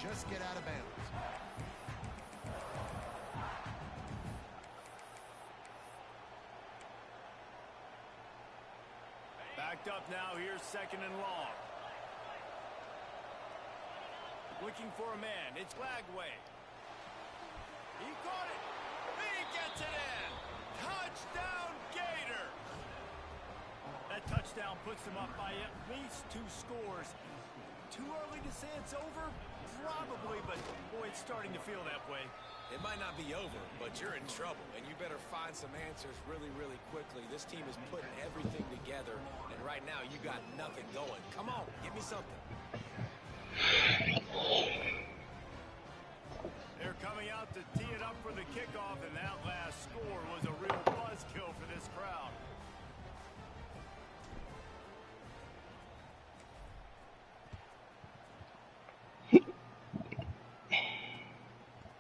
just get out of bounds. Backed up now. Here's second and long. Looking for a man. It's Lagway. He caught it. He gets it in. Touchdown, Gator. That touchdown puts them up by at least 2 scores. Too early to say it's over? Probably, but boy, it's starting to feel that way. It might not be over, but you're in trouble, and you better find some answers really, really quickly. This team is putting everything together, and right now you got nothing going. Come on, give me something. They're coming out to tee it up for the kickoff, and that last score was a real buzzkill for this crowd.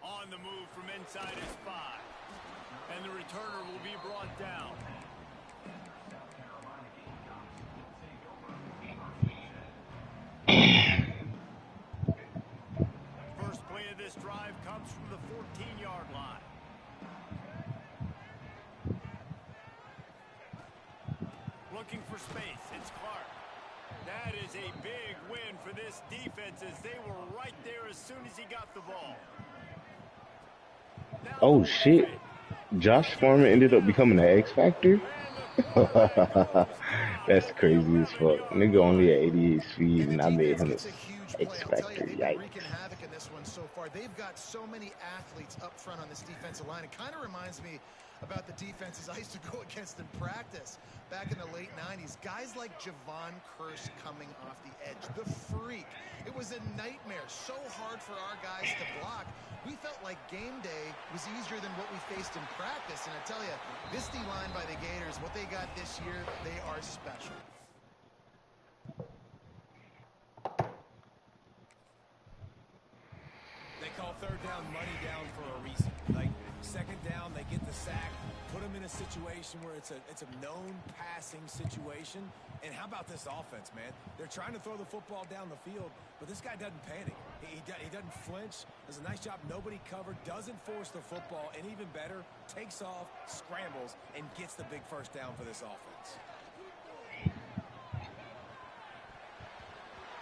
On the move from inside his 5. And the returner will be brought down. First play of this drive comes from the 14-yard line. Looking for space. It's Clark. That is a big win for this defense as they were right there as soon as he got the ball. Oh shit. Josh Foreman ended up becoming an X Factor? That's crazy as fuck. Nigga only at 88 speed and I made him an X Factor. Yikes. So far, they've got so many athletes up front on this defensive line. It kind of reminds me about the defenses I used to go against in practice back in the late 90s. Guys like Javon Curse coming off the edge, the freak. It was a nightmare. So hard for our guys to block. We felt like game day was easier than what we faced in practice. And I tell you, this D-line by the Gators, what they got this year, they are special. They call third down money down for a reason. Like, second down, they get the sack, put them in a situation where it's a known passing situation. And how about this offense, man? They're trying to throw the football down the field, but this guy doesn't panic. He doesn't flinch. Does a nice job. Nobody covered. Doesn't force the football. And even better, takes off, scrambles, and gets the big first down for this offense.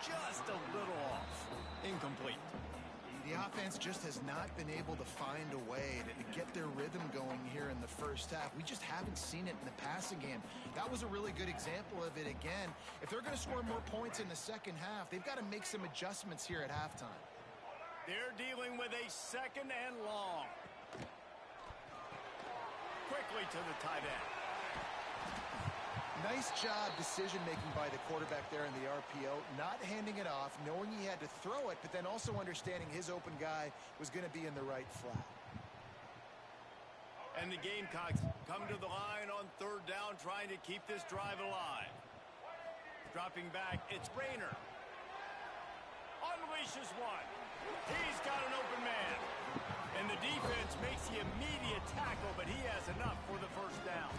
Just a little off. Incomplete. The offense just has not been able to find a way to get their rhythm going here in the first half. We just haven't seen it in the passing game. That was a really good example of it again. If they're going to score more points in the second half, they've got to make some adjustments here at halftime. They're dealing with a second and long. Quickly to the tight end. Nice job decision-making by the quarterback there in the RPO, not handing it off, knowing he had to throw it, but then also understanding his open guy was going to be in the right flat. And the Gamecocks come to the line on third down, trying to keep this drive alive. Dropping back, it's Rayner. Unleashes one. He's got an open man. And the defense makes the immediate tackle, but he has enough for the first down.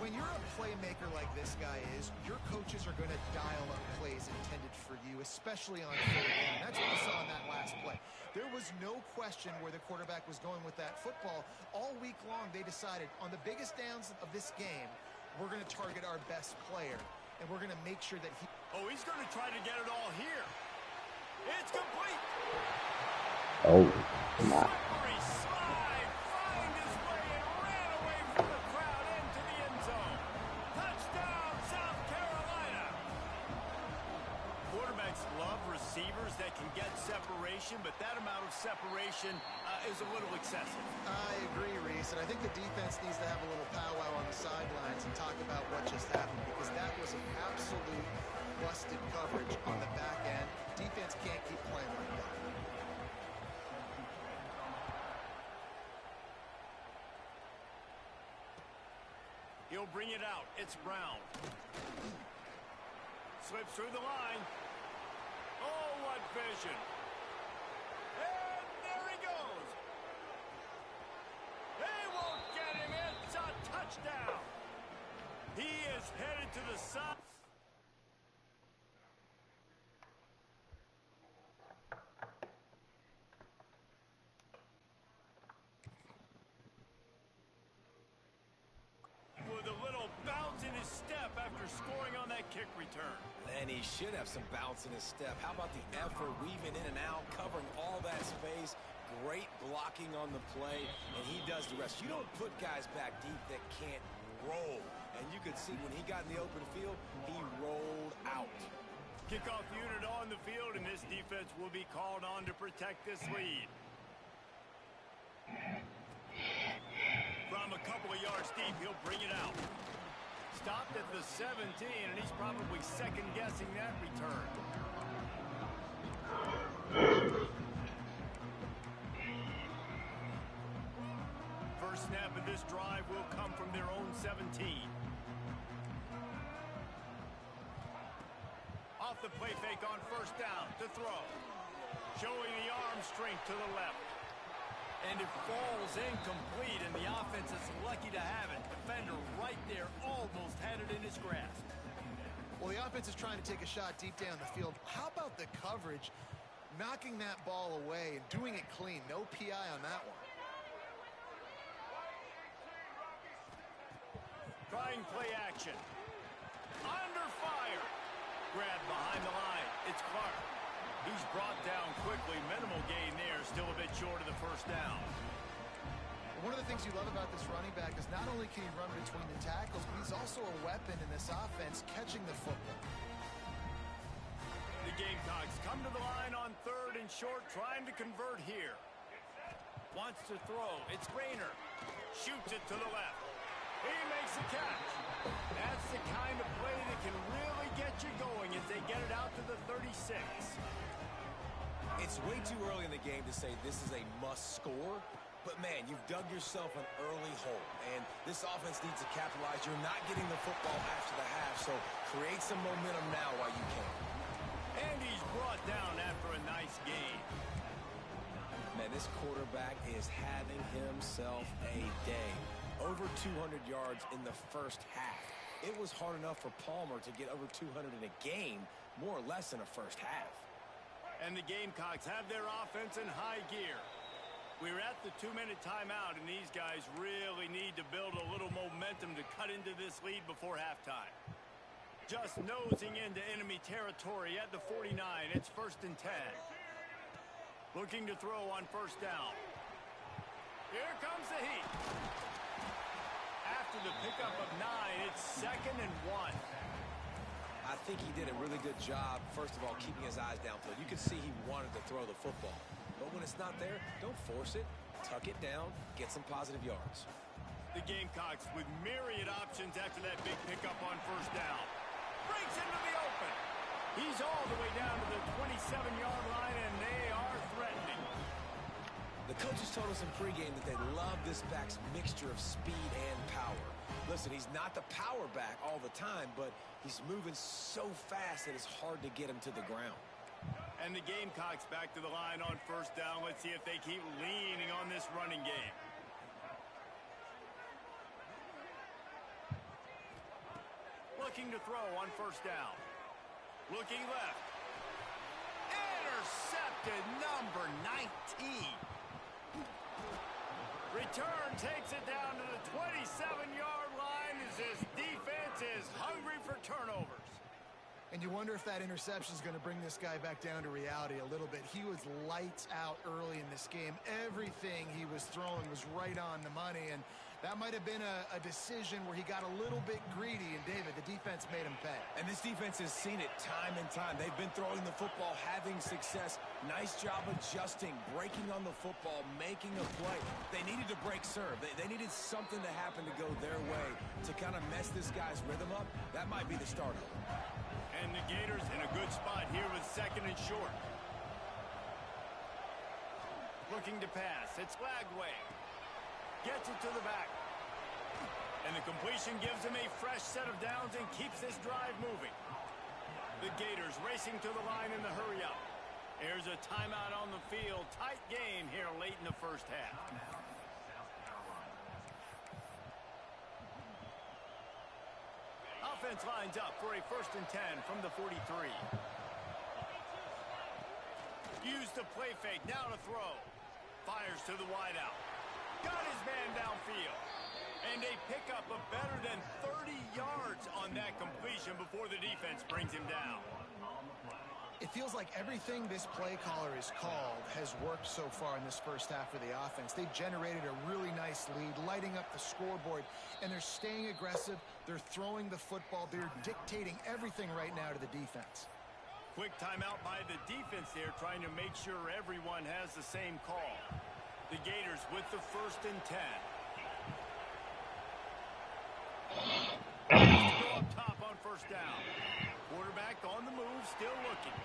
When you're a playmaker like this guy is, your coaches are going to dial up plays intended for you, especially on third down. That's what we saw in that last play. There was no question where the quarterback was going with that football. All week long, they decided on the biggest downs of this game, we're going to target our best player, and we're going to make sure that he... Oh, he's going to try to get it all here. It's complete. Oh, my. Receivers that can get separation, but that amount of separation is a little excessive. I agree, Reese, and I think the defense needs to have a little powwow on the sidelines and talk about what just happened, because that was an absolute busted coverage on the back end. Defense can't keep playing like that. He'll bring it out. It's Brown. Slips through the line. Oh, what vision. And there he goes. They won't get him. It's a touchdown. He is headed to the side. kick return. And he should have some bounce in his step. How about the effort, weaving in and out, covering all that space. Great blocking on the play, and he does the rest. You don't put guys back deep that can't roll. And you could see when he got in the open field, he rolled out. Kickoff unit on the field, and this defense will be called on to protect this lead. From a couple of yards deep, he'll bring it out. Stopped at the 17, and he's probably second-guessing that return. First snap of this drive will come from their own 17. Off the play fake on first down to throw. Showing the arm strength to the left. And it falls incomplete, and the offense is lucky to have it. Defender right there almost had it in his grasp. Well, the offense is trying to take a shot deep down the field. How about the coverage, knocking that ball away and doing it clean? No PI on that one. Trying play action. Under fire. Grab behind the line. It's Clark. He's brought down quickly. Minimal gain there. Still a bit short of the first down. One of the things you love about this running back is not only can he run between the tackles, but he's also a weapon in this offense, catching the football. The Gamecocks come to the line on third and short, trying to convert here. Wants to throw. It's Rayner. Shoots it to the left. He makes the catch. That's the kind of play that can really get you going as they get it out to the 36. It's way too early in the game to say this is a must score, but man, you've dug yourself an early hole, and this offense needs to capitalize. You're not getting the football after the half, so create some momentum now while you can. And he's brought down after a nice gain. Man, this quarterback is having himself a day. Over 200 yards in the first half. It was hard enough for Palmer to get over 200 in a game, more or less in a first half. And the Gamecocks have their offense in high gear. We're at the 2-minute timeout, and these guys really need to build a little momentum to cut into this lead before halftime. Just nosing into enemy territory at the 49. It's 1st and 10. Looking to throw on first down. Here comes the heat. After the pickup of 9, it's 2nd and 1. I think he did a really good job, first of all, keeping his eyes downfield. You could see he wanted to throw the football. But when it's not there, don't force it. Tuck it down. Get some positive yards. The Gamecocks with myriad options after that big pickup on first down. Breaks into the open. He's all the way down to the 27-yard line, and they are threatening. The coaches told us in pregame that they love this back's mixture of speed and power. Listen, he's not the power back all the time, but he's moving so fast that it's hard to get him to the ground. And the Gamecocks back to the line on first down. Let's see if they keep leaning on this running game. Looking to throw on first down. Looking left. Intercepted, number 19. Return takes it down to the 27-yard line as this defense is hungry for turnovers. And you wonder if that interception is going to bring this guy back down to reality a little bit. He was lights out early in this game. Everything he was throwing was right on the money, and that might have been a decision where he got a little bit greedy, and David, the defense made him pay. And this defense has seen it time and time. They've been throwing the football, having success. Nice job adjusting, breaking on the football, making a play. They needed to break serve. They needed something to happen to go their way to kind of mess this guy's rhythm up. That might be the start of it. And the Gators in a good spot here with 2nd and short. Looking to pass. It's Lagway. Gets it to the back. And the completion gives him a fresh set of downs and keeps this drive moving. The Gators racing to the line in the hurry-up. Here's a timeout on the field. Tight game here late in the first half. Offense lines up for a 1st and 10 from the 43. Use the play fake. Now to throw. Fires to the wideout. Got his man downfield. And a pickup of better than 30 yards on that completion before the defense brings him down. It feels like everything this play caller has called has worked so far in this first half of the offense. They've generated a really nice lead, lighting up the scoreboard, and they're staying aggressive. They're throwing the football. They're dictating everything right now to the defense. Quick timeout by the defense there, trying to make sure everyone has the same call. The Gators with the 1st and 10. Go up top on 1st down. Quarterback on the move, still looking.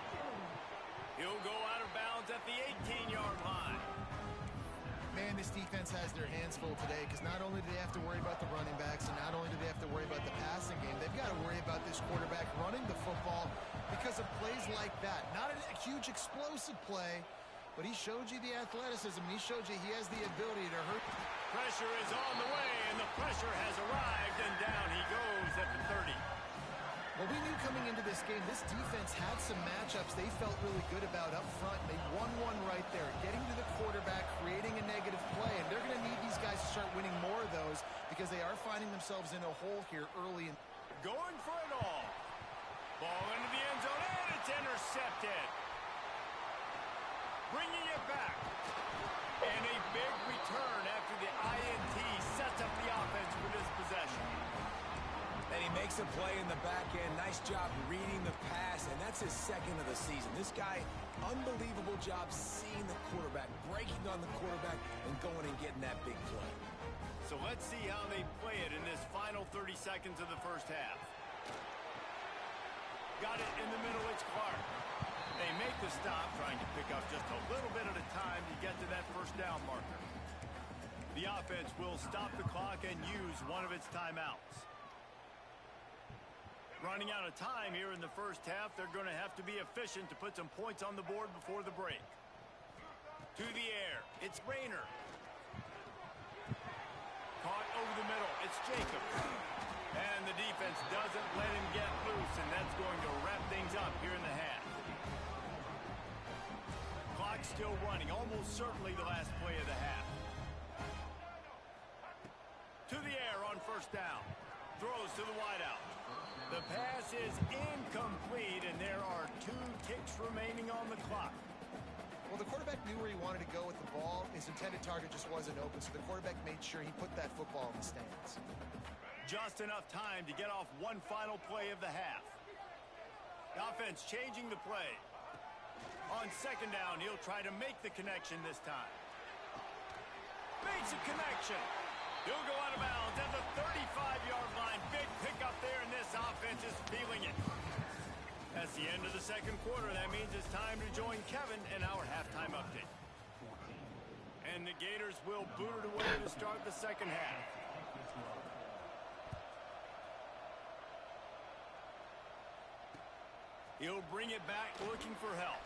He'll go out of bounds at the 18-yard line. Man, this defense has their hands full today because not only do they have to worry about the running backs and not only do they have to worry about the passing game, they've got to worry about this quarterback running the football because of plays like that. Not a huge explosive play, but he showed you the athleticism. He showed you he has the ability to hurt. Pressure is on the way, and the pressure has arrived, and down he goes at the 30. Well, we knew coming into this game, this defense had some matchups they felt really good about up front. They won one right there, getting to the quarterback, creating a negative play, and they're going to need these guys to start winning more of those because they are finding themselves in a hole here early. Going for it all. Ball into the end zone, and it's intercepted. Bringing it back. And a big return after the INT sets up the offense for this possession. And he makes a play in the back end. Nice job reading the pass, and that's his 2nd of the season. This guy, unbelievable job seeing the quarterback, breaking on the quarterback, and going and getting that big play. So let's see how they play it in this final 30 seconds of the first half. Got it in the middle, it's Clark. They make the stop, trying to pick up just a little bit at a time to get to that 1st down marker. The offense will stop the clock and use one of its timeouts. Running out of time here in the first half, they're going to have to be efficient to put some points on the board before the break. To the air, it's Rayner. Caught over the middle, it's Jacob. And the defense doesn't let him get loose, and that's going to wrap things up here in the half. Clock still running, almost certainly the last play of the half. To the air on 1st down. Throws to the wideout. The pass is incomplete, and there are 2 ticks remaining on the clock. Well, the quarterback knew where he wanted to go with the ball. His intended target just wasn't open, so the quarterback made sure he put that football in the stands. Just enough time to get off one final play of the half. The offense changing the play. On 2nd down, he'll try to make the connection this time. Makes a connection. He'll go out of bounds at the 35-yard line. Big pickup there, and this offense is feeling it. That's the end of the 2nd quarter. That means it's time to join Kevin in our halftime update. And the Gators will boot it away to start the 2nd half. He'll bring it back looking for help.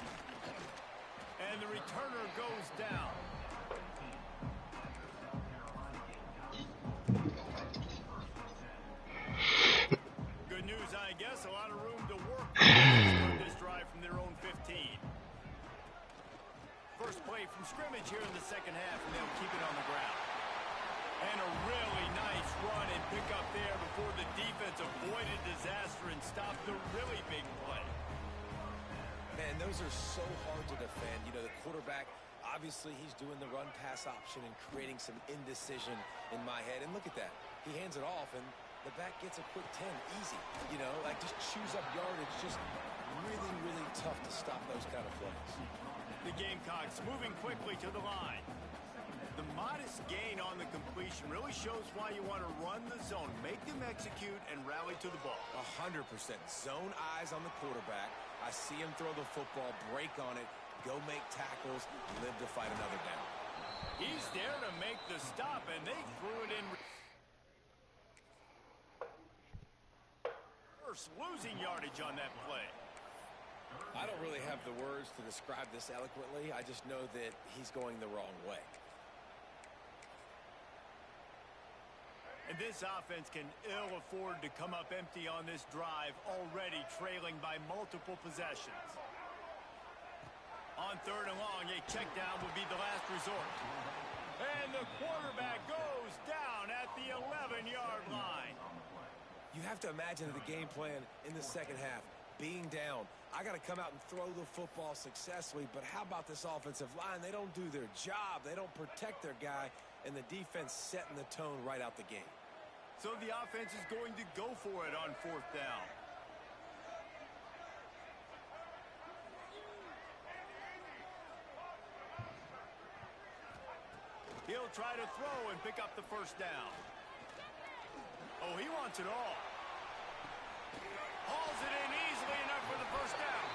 And the returner goes down. Good news, I guess. A lot of room to work with this drive from their own 15. First play from scrimmage here in the 2nd half, and they'll keep it on the ground. And a really nice run and pick up there before the defense avoided disaster and stopped the really big play. Man, those are so hard to defend. You know, the quarterback, obviously he's doing the run-pass option and creating some indecision in my head. And look at that. He hands it off, and the back gets a quick 10. Easy. You know, like just chews up yardage. Just really, really tough to stop those kind of plays. The Gamecocks moving quickly to the line. The modest gain on the completion really shows why you want to run the zone, make them execute, and rally to the ball. 100%. Zone eyes on the quarterback. I see him throw the football, break on it, go make tackles, live to fight another down. He's there to make the stop, and they threw it in. First losing yardage on that play. I don't really have the words to describe this eloquently. I just know that he's going the wrong way. And this offense can ill afford to come up empty on this drive, already trailing by multiple possessions. On 3rd and long, a check down would be the last resort. And the quarterback goes down at the 11-yard line. You have to imagine the game plan in the second half. Being down, I got to come out and throw the football successfully, but how about this offensive line? They don't do their job. They don't protect their guy, and the defense setting the tone right out the gate. So the offense is going to go for it on 4th down. He'll try to throw and pick up the 1st down. Oh, he wants it all. Hauls it in easily enough for the 1st down.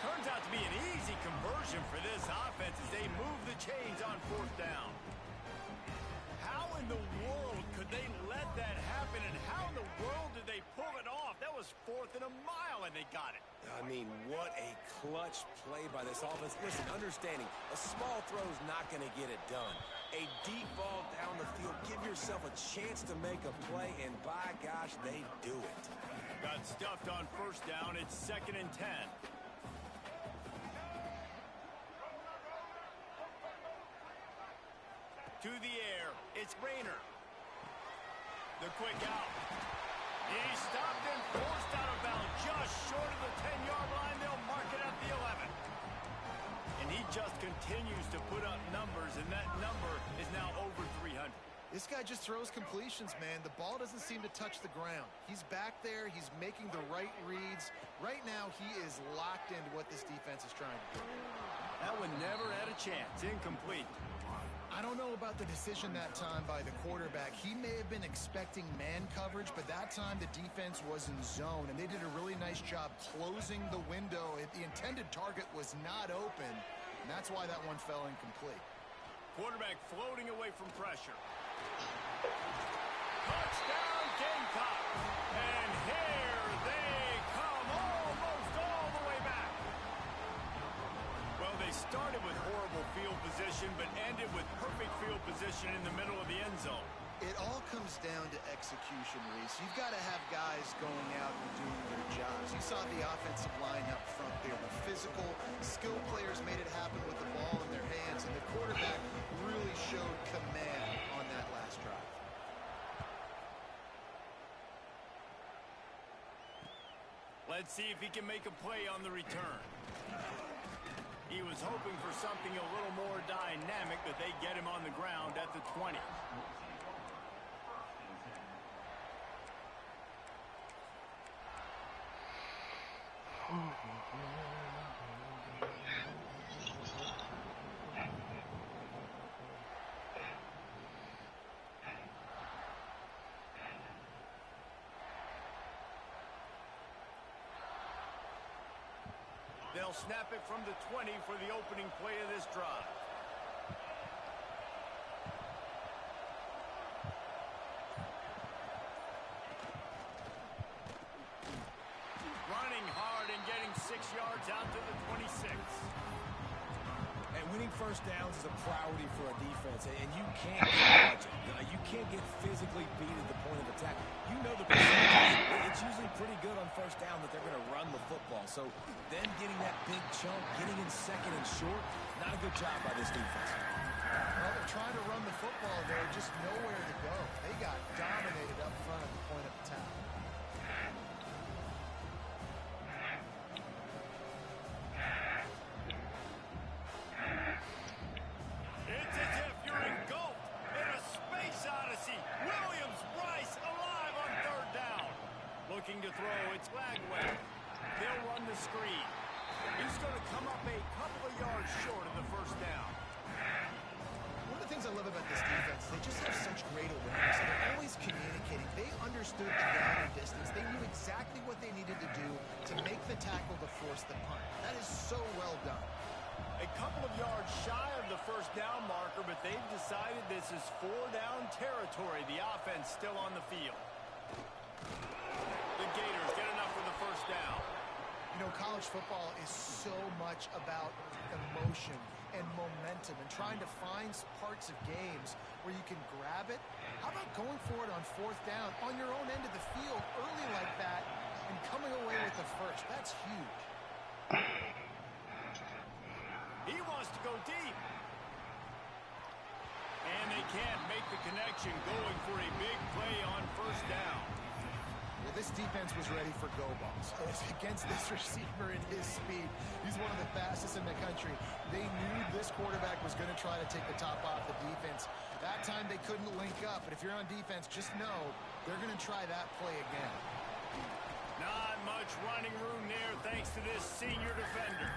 Turns out to be an easy conversion for this offense as they move the chains on 4th down. How in the world could they let that happen, and how in the world did they pull it off? That was 4th and a mile, and they got it. I mean, what a clutch play by this offense. Listen, understanding, a small throw is not going to get it done. A deep ball down the field, give yourself a chance to make a play, and by gosh, they do it. Got stuffed on 1st down. It's 2nd and 10. To the air. It's Rayner. The quick out. He stopped and forced out of bounds just short of the 10-yard line. They'll mark it at the 11. And he just continues to put up numbers, and that number is now over 300. This guy just throws completions, man. The ball doesn't seem to touch the ground. He's back there. He's making the right reads. Right now, he is locked into what this defense is trying to do. That one never had a chance. Incomplete. I don't know about the decision that time by the quarterback. He may have been expecting man coverage, but that time the defense was in zone, and they did a really nice job closing the window. The intended target was not open, and that's why that one fell incomplete. Quarterback floating away from pressure. Touchdown, Gamecocks! And here they come, almost all the way back. Well, they started with horrible field position, but ended with perfect field position in the middle of the end zone. It all comes down to execution, Reese. You've got to have guys going out and doing their jobs. You saw the offensive line up front. They were physical. Skilled players made it happen with the ball in their hands, and the quarterback really showed command on that last drive. Let's see if he can make a play on the return. He was hoping for something a little more dynamic, but they get him on the ground at the 20. They'll snap it from the 20 for the opening play of this drive. Running hard and getting 6 yards out to the 26. And winning 1st downs is a priority for a defense, and you can't get you can't get physically beat at the point of attack. You know the percentage. It's usually pretty good on 1st down that they're going to run the football. So then getting that big chunk, getting in 2nd and short, not a good job by this defense. Well, they're trying to run the football there, just nowhere to go. They got dominated up front at the point of attack. It's as if you're engulfed in a space odyssey. Williams, Bryce, alive on 3rd down. Looking to throw, it's Lagway. They'll run the screen. He's going to come up a couple of yards short of the 1st down. One of the things I love about this defense, they just have such great awareness. They're always communicating. They understood the down and distance. They knew exactly what they needed to do to make the tackle to force the punt. That is so well done. A couple of yards shy of the 1st down marker, but they've decided this is 4-down territory. The offense still on the field. The Gators get enough for the 1st down. You know, college football is so much about emotion and momentum and trying to find parts of games where you can grab it. How about going for it on 4th down on your own end of the field early like that and coming away with the 1st? That's huge. He wants to go deep. And they can't make the connection, going for a big play on first down. Well, this defense was ready for go balls. Against this receiver and his speed, he's one of the fastest in the country. They knew this quarterback was going to try to take the top off the defense. That time they couldn't link up, but if you're on defense, just know they're going to try that play again. Not much running room there thanks to this senior defender.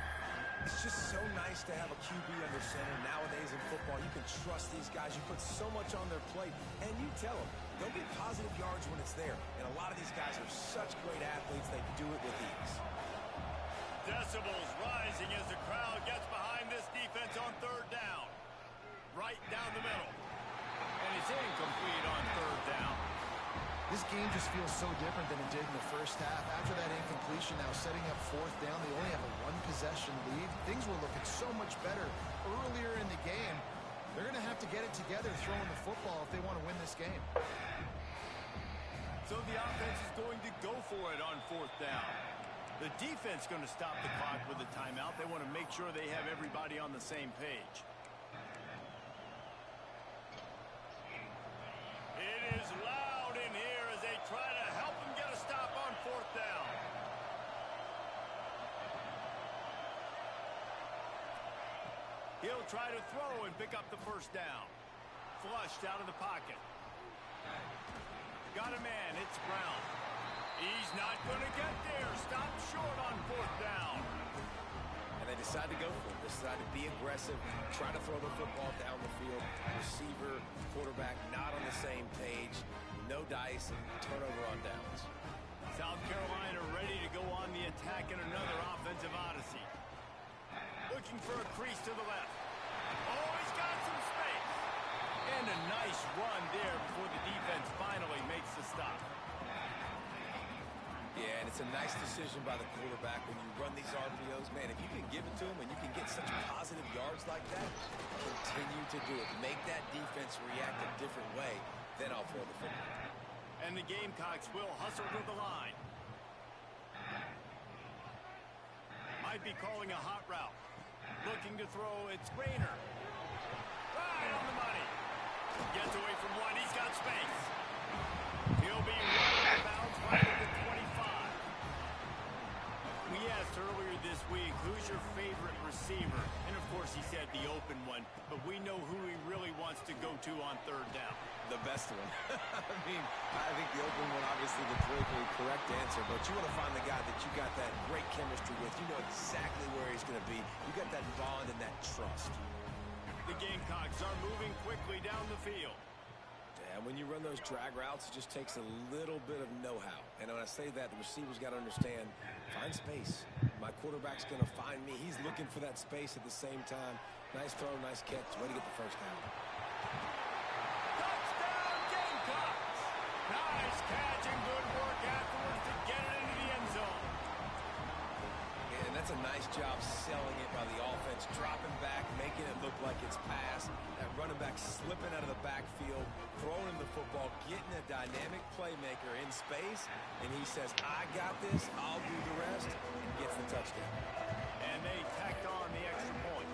It's just so nice to have a QB under center. Nowadays in football, you can trust these guys. You put so much on their plate, and you tell them, they'll get positive yards when it's there. And a lot of these guys are such great athletes, they do it with ease. Decibels rising as the crowd gets behind this defense on third down. Right down the middle. And it's incomplete on third down. This game just feels so different than it did in the first half. After that incompletion, now setting up fourth down, they only have a one-possession lead. Things were looking so much better earlier in the game. They're going to have to get it together throwing the football if they want to win this game. So the offense is going to go for it on fourth down. The defense going to stop the clock with a timeout. They want to make sure they have everybody on the same page. It is loud in here as they try to help them get a stop on fourth down. He'll try to throw and pick up the first down. Flushed out of the pocket. Got a man, it's Brown. He's not going to get there. Stop short on fourth down. And they decide to go for it. They decide to be aggressive, try to throw the football down the field. Receiver, quarterback not on the same page. No dice, turnover on downs. South Carolina ready to go on the attack in another offensive odyssey. Looking for a crease to the left. Oh, he's got some space. And a nice run there before the defense finally makes the stop. Yeah, and it's a nice decision by the quarterback when you run these RPOs. Man, if you can give it to him and you can get such positive yards like that, continue to do it. Make that defense react a different way, then I'll throw the football. And the Gamecocks will hustle to the line. Might be calling a hot route. Looking to throw, it's Rayner. Right on the money. Gets away from one, he's got space. He'll be right out of bounds right at the 25. We asked earlier this week, who's your favorite receiver? And of course he said the open one, but we know who he really wants to go to on third down. The best one. I think the open one, obviously the politically correct answer, but you want to find the guy that you got that great chemistry with. You know exactly where he's going to be. You got that bond and that trust. The Gamecocks are moving quickly down the field. And when you run those drag routes, it just takes a little bit of know-how. And when I say that, the receiver's got to understand, find space. My quarterback's going to find me. He's looking for that space at the same time. Nice throw, nice catch. Way to get the first down. Touchdown, Gamecocks! Nice catch and good work afterwards to get it into the end zone. And that's a nice job selling it by the offense, dropping back, making it look like it's passed. That running back slipping out of the backfield, throwing him the football, getting a dynamic playmaker in space, and he says, I got this, I'll do the rest, and gets the touchdown. And they tacked on the extra point.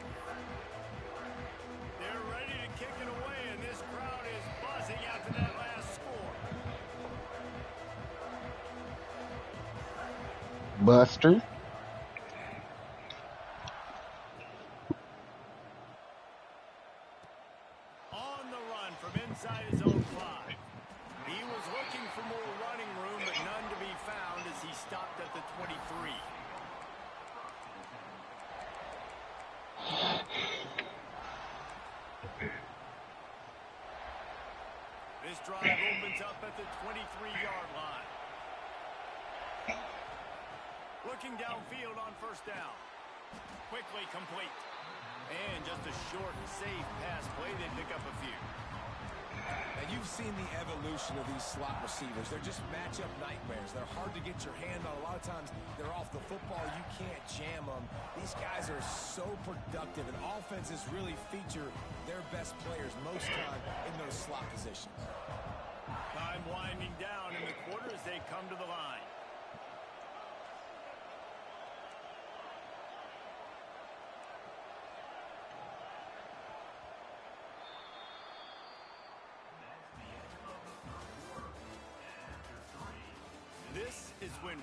They're ready to kick it away, and this crowd is buzzing after that last score. Buster. On the run from inside his own 5. He was looking for more running room, but none to be found as he stopped at the 23. This drive opens up at the 23-yard line. Looking downfield on first down. Quickly complete. And just a short, safe pass play. They pick up a few. And you've seen the evolution of these slot receivers. They're just matchup nightmares. They're hard to get your hand on. A lot of times they're off the football. You can't jam them. These guys are so productive, and offenses really feature their best players most time in those slot positions. Time winding down in the quarter as they come to the line.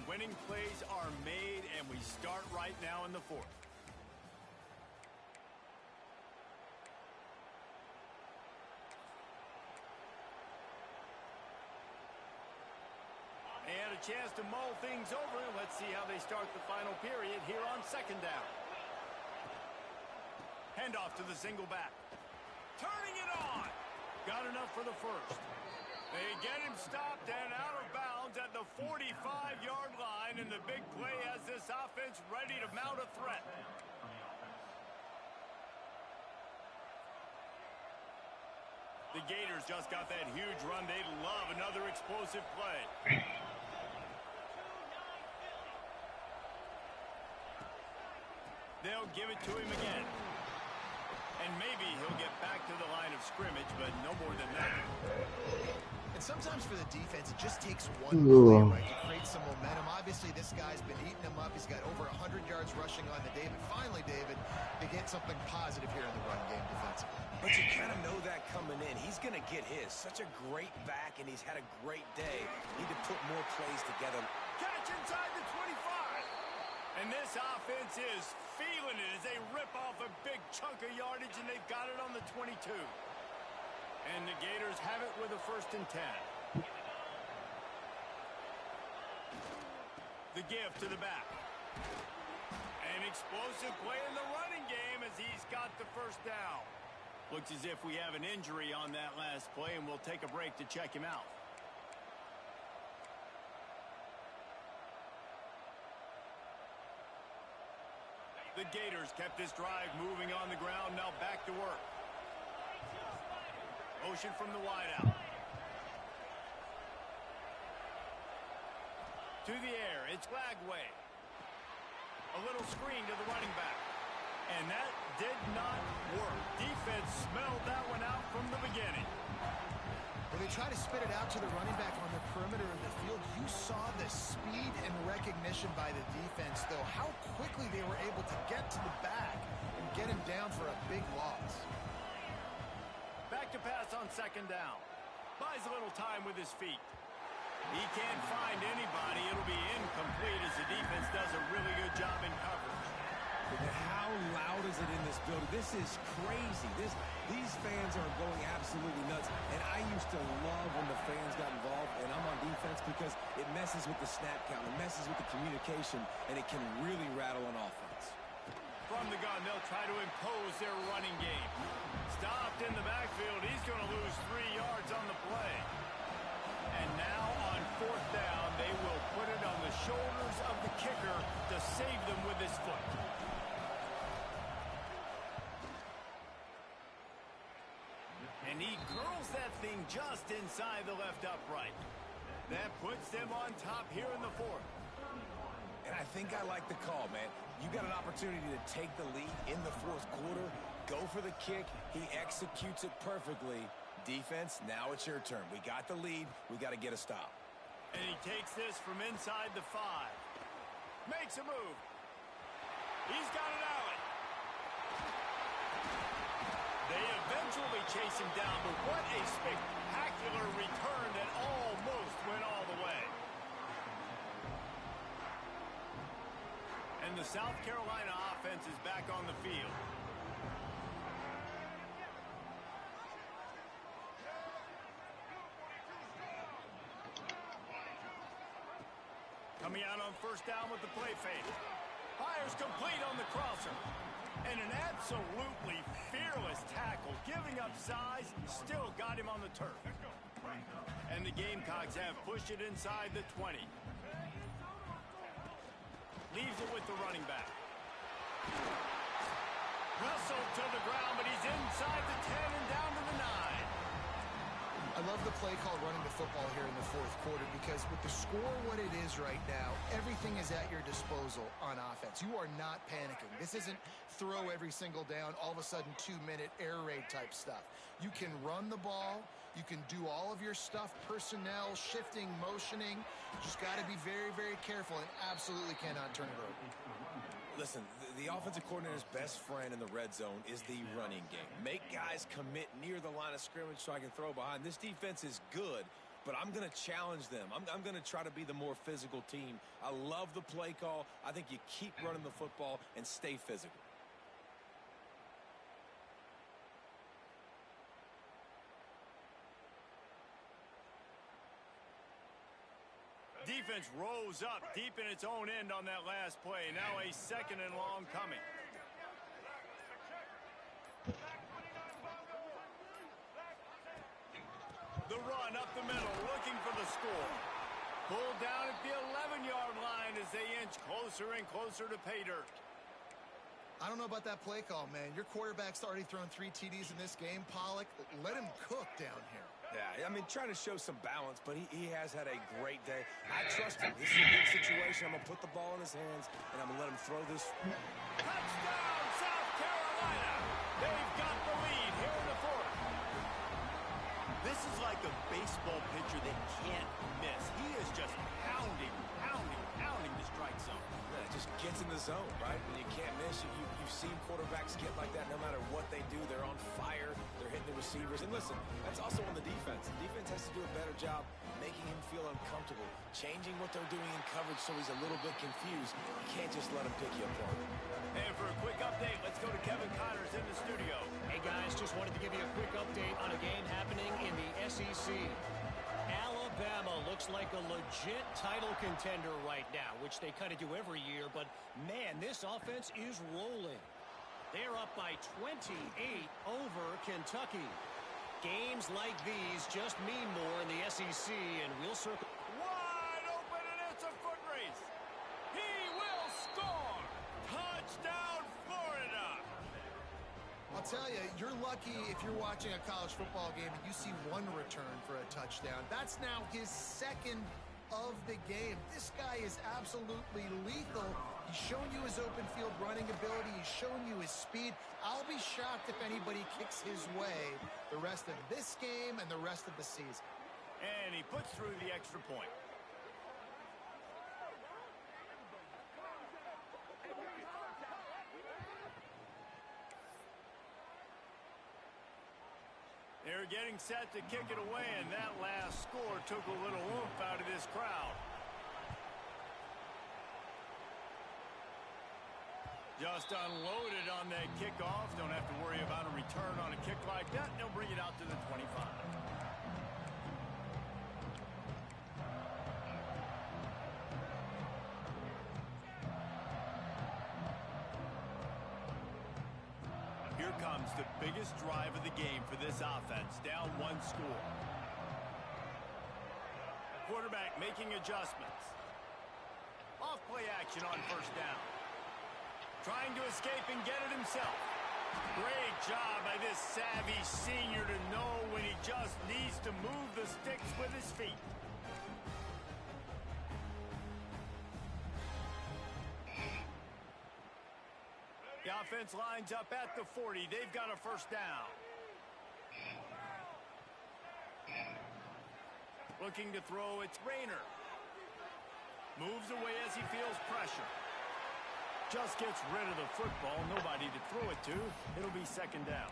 winning plays are made, and we start right now in the fourth. And a chance to mull things over. Let's see how they start the final period here on second down. Handoff to the single back. Turning it on. Got enough for the first. They get him stopped and out of bounds at the 45-yard line, and the big play has this offense ready to mount a threat. The Gators just got that huge run. They love another explosive play. They'll give it to him again. And maybe he'll get back to the line of scrimmage, but no more than that. And sometimes for the defense, it just takes one play, right, to create some momentum. Obviously, this guy's been eating them up. He's got over 100 yards rushing on the day. But finally, David, they get something positive here in the run game defensively. But you kind of know that coming in. He's going to get his. Such a great back, and he's had a great day. Need to put more plays together. Catch inside the 25. And this offense is feeling it as they rip off a big chunk of yardage, and they've got it on the 22. And the Gators have it with a 1st and 10. The give to the back. An explosive play in the running game as he's got the 1st down. Looks as if we have an injury on that last play, and we'll take a break to check him out. The Gators kept this drive moving on the ground. Now back to work. Motion from the wideout. To the air. It's Glagway. A little screen to the running back. And that did not work. Defense smelled that one out from the beginning. When they try to spit it out to the running back on the perimeter of the field, you saw the speed and recognition by the defense, though, how quickly they were able to get to the back and get him down for a big loss. Back to pass on 2nd down. Buys a little time with his feet. He can't find anybody. It'll be incomplete as the defense does a really good job in coverage. How loud is it in this building? This is crazy. These fans are going absolutely nuts. And I used to love when the fans got involved, and I'm on defense because it messes with the snap count, it messes with the communication, and it can really rattle an offense. From the gun, they'll try to impose their running game. Stopped in the backfield. He's going to lose 3 yards on the play. And now on 4th down, they will put it on the shoulders of the kicker to save them with his foot. And he curls that thing just inside the left upright. That puts them on top here in the 4th. And I think I like the call, man. You got an opportunity to take the lead in the 4th quarter. Go for the kick. He executes it perfectly. Defense, now it's your turn. We got the lead. We got to get a stop. And he takes this from inside the 5. Makes a move. He's got an alley. They eventually chase him down, but what a spectacular return that almost went all the way. And the South Carolina offense is back on the field. Coming out on 1st down with the play fake. Fires complete on the crosser. And an absolutely fearless tackle, giving up size, still got him on the turf. And the Gamecocks have pushed it inside the 20. Leaves it with the running back. Wrestled to the ground, but he's inside the 10 and down to the 9. I love the play call running the football here in the 4th quarter because with the score what it is right now, everything is at your disposal on offense. You are not panicking. This isn't throw every single down, all of a sudden 2-minute air raid type stuff. You can run the ball. You can do all of your stuff, personnel, shifting, motioning. Just got to be very, very careful and absolutely cannot turn it over. Listen, the offensive coordinator's best friend in the red zone is the running game. Make guys commit near the line of scrimmage so I can throw behind. This defense is good but I'm going to challenge them. I'm going to try to be the more physical team. I love the play call. I think you keep running the football and stay physical. Defense rose up deep in its own end on that last play. Now a 2nd and long coming. The run up the middle, looking for the score. Pulled down at the 11-yard line as they inch closer and closer to pay dirt. I don't know about that play call, man. Your quarterback's already thrown 3 TDs in this game. Pollock, let him cook down here. Yeah, I mean, trying to show some balance, but he has had a great day. I trust him. This is a big situation. I'm going to put the ball in his hands, and I'm going to let him throw this. Touchdown, South Carolina! They've got the lead here in the 4th. This is like a baseball pitcher that can't miss. He is just pounding the strike zone. Yeah, it just gets in the zone, right? When you can't miss, you've seen quarterbacks get like that no matter what they do. They're on fire. They're hitting the receivers. And listen, that's also on the defense. The defense has to do a better job making him feel uncomfortable, changing what they're doing in coverage so he's a little bit confused. You can't just let him pick you apart. And for a quick update, let's go to Kevin Connors in the studio. Hey guys, just wanted to give you a quick update on a game happening in the SEC. Alabama looks like a legit title contender right now, which they kind of do every year, but man, this offense is rolling. They're up by 28 over Kentucky. Games like these just mean more in the SEC, and we'll circle. Wide open, and it's a foot race. He will score. Touchdown, Florida. I'll tell you, you're lucky if you're watching a college football game and you see one return for a touchdown. That's now his 2nd of the game. This guy is absolutely lethal. He's shown you his open field running ability. He's shown you his speed. I'll be shocked if anybody kicks his way the rest of this game and the rest of the season. And he puts through the extra point. They're getting set to kick it away, and that last score took a little oomph out of this crowd. Just unloaded on that kickoff. Don't have to worry about a return on a kick like that. They'll bring it out to the 25. Here comes the biggest drive of the game for this offense, down 1 score. Quarterback making adjustments. Off play action on 1st down. Trying to escape and get it himself. Great job by this savvy senior to know when he just needs to move the sticks with his feet. The offense lines up at the 40. They've got a 1st down. Looking to throw, it's Rayner. Moves away as he feels pressure. Just gets rid of the football. Nobody to throw it to. It'll be 2nd down.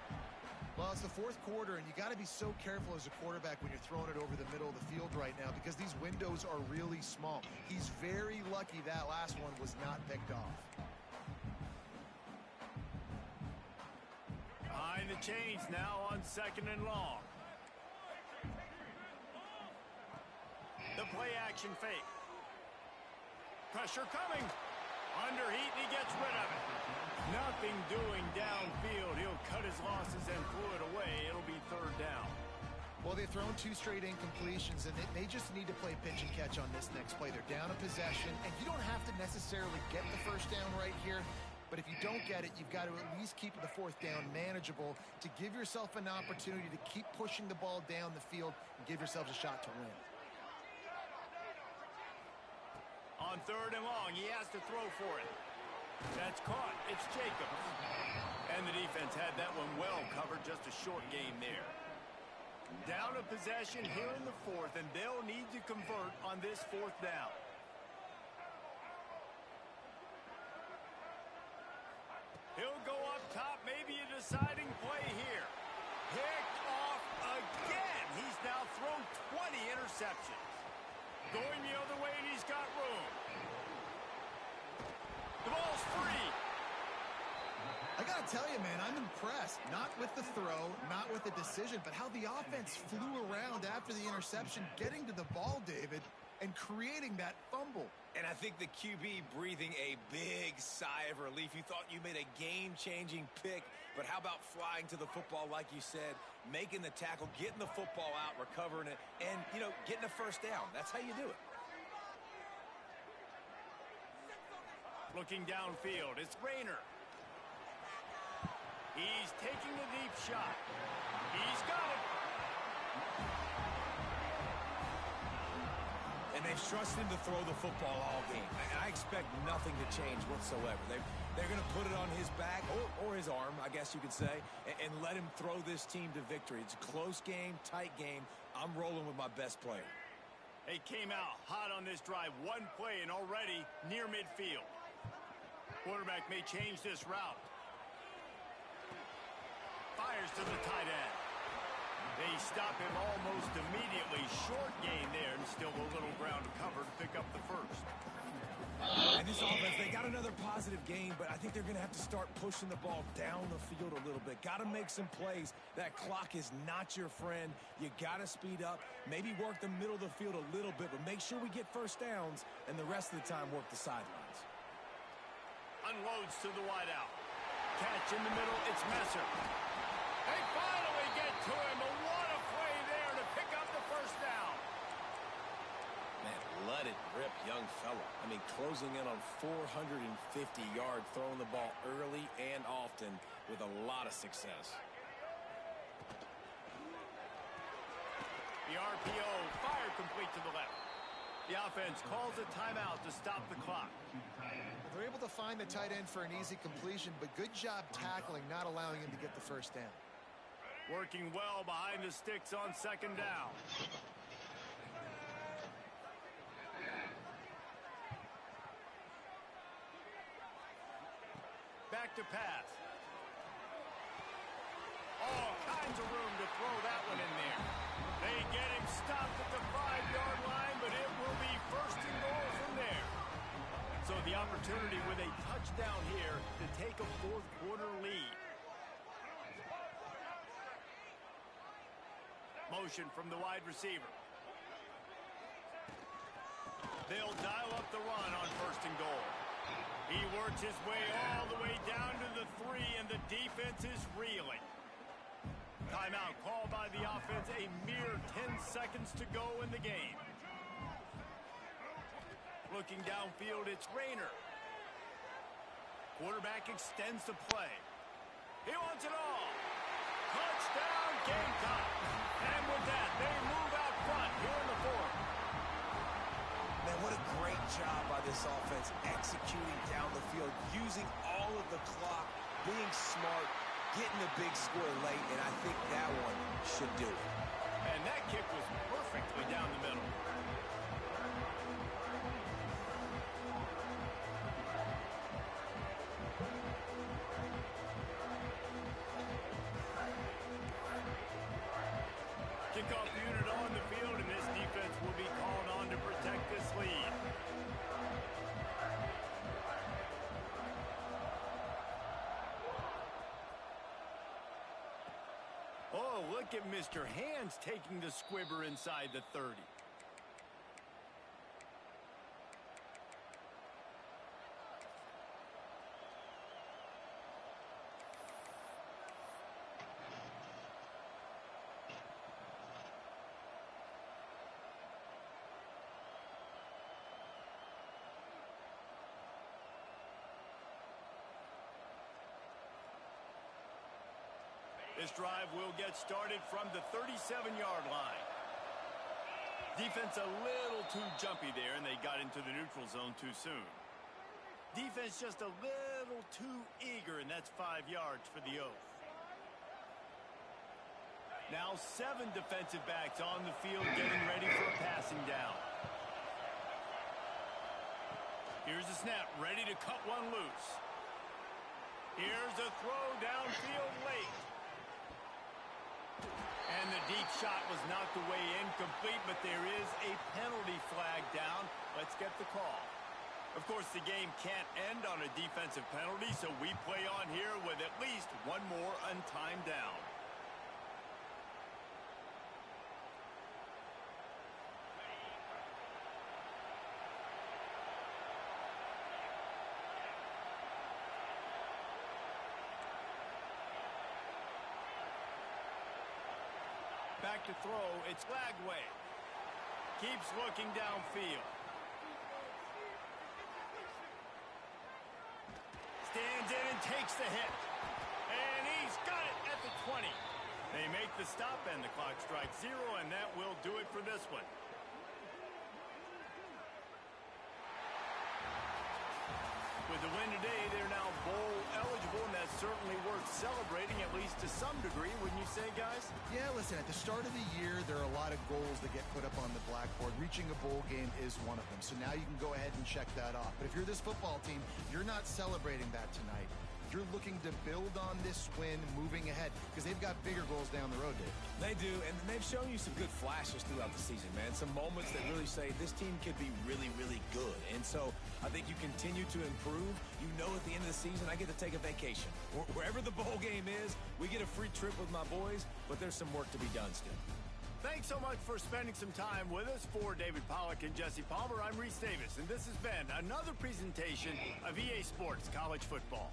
Well, it's the 4th quarter, and you got to be so careful as a quarterback when you're throwing it over the middle of the field right now because these windows are really small. He's very lucky that last one was not picked off. Behind the chains now on 2nd and long. The play action fake. Pressure coming. Underheat, and he gets rid of it. Nothing doing downfield. He'll cut his losses and throw it away. It'll be 3rd down. Well, they've thrown 2 straight incompletions, and they just need to play pitch and catch on this next play. They're down a possession, and you don't have to necessarily get the 1st down right here. But if you don't get it, you've got to at least keep the 4th down manageable to give yourself an opportunity to keep pushing the ball down the field and give yourselves a shot to win. On 3rd and long, he has to throw for it. That's caught. It's Jacobs. And the defense had that one well covered. Just a short game there. Down a possession here in the 4th, and they'll need to convert on this 4th down. He'll go up top, maybe a deciding play here. Picked off again. He's now throw 20 interceptions. Going the other way, and he's got room. The ball's free. I got to tell you, man, I'm impressed. Not with the throw, not with the decision, but how the offense flew around after the interception, getting to the ball, David, and creating that fumble. And I think the QB breathing a big sigh of relief. You thought you made a game-changing pick, but how about flying to the football, like you said, making the tackle, getting the football out, recovering it, and, you know, getting a first down. That's how you do it. Looking downfield, it's Rayner. He's taking a deep shot. He's got it. And they've trusted him to throw the football all game. And I expect nothing to change whatsoever. They're going to put it on his back, or his arm, I guess you could say, and let him throw this team to victory. It's a close game, tight game. I'm rolling with my best player. They came out hot on this drive. One play and already near midfield. Quarterback may change this route. Fires to the tight end. They stop him almost immediately. Short gain there, and still a little ground to cover to pick up the first. And this offense, they got another positive game, but I think they're going to have to start pushing the ball down the field a little bit. Got to make some plays. That clock is not your friend. You got to speed up, maybe work the middle of the field a little bit, but make sure we get first downs, and the rest of the time work the sidelines. Unloads to the wideout. Catch in the middle, it's Messer. They finally get to him, but what a play there to pick up the first down. Man, let it rip, young fella. I mean, closing in on 450 yards, throwing the ball early and often with a lot of success. The RPO, fire complete to the left. The offense calls a timeout to stop the clock. They're able to find the tight end for an easy completion, but good job tackling, not allowing him to get the first down. Working well behind the sticks on second down. Back to pass. All kinds of room to throw that one in there. They get him stopped at the 5-yard line, but it will be first and goal from there. So the opportunity with a touchdown here to take a fourth-quarter lead. Motion from the wide receiver. They'll dial up the run on first and goal. He works his way all the way down to the 3, and the defense is reeling. Timeout called by the offense. A mere 10 seconds to go in the game. Looking downfield, it's Rayner. Quarterback extends the play. He wants it all. Touchdown, Gamecock. And with that, they move out front here in the fourth. Man, what a great job by this offense executing down the field, using all of the clock, being smart, getting a big score late, and I think that one should do it. And that kick was perfectly down the middle. Kickoff unit on the field, and this defense will be called on to protect this lead. Oh, look at Mr. Hands taking the squibber inside the 30. This drive will get started from the 37-yard line. Defense a little too jumpy there, and they got into the neutral zone too soon. Defense just a little too eager, and that's 5 yards for the Oath. Now 7 defensive backs on the field getting ready for a passing down. Here's the snap, ready to cut one loose. Here's a throw downfield late. And the That shot was knocked away incomplete, but there is a penalty flag down. Let's get the call. Of course, the game can't end on a defensive penalty, so we play on here with at least one more untimed down. Back to throw, it's Lagway. Keeps looking downfield. Stands in and takes the hit. And he's got it at the 20. They make the stop and the clock strikes 0, and that will do it for this one. With the win today, they're now bowl eligible, and that's certainly worth celebrating, at least to some degree, wouldn't you say, guys? Yeah, listen, at the start of the year, there are a lot of goals that get put up on the blackboard. Reaching a bowl game is one of them, so now you can go ahead and check that off. But if you're this football team, you're not celebrating that tonight. You're looking to build on this win moving ahead because they've got bigger goals down the road, Dave. They do, and they've shown you some good flashes throughout the season, man. Some moments that really say this team could be really, really good. And so I think you continue to improve. You know at the end of the season, I get to take a vacation. Wherever the bowl game is, we get a free trip with my boys, but there's some work to be done still. Thanks so much for spending some time with us. For David Pollack and Jesse Palmer, I'm Reese Davis, and this has been another presentation of EA Sports College Football.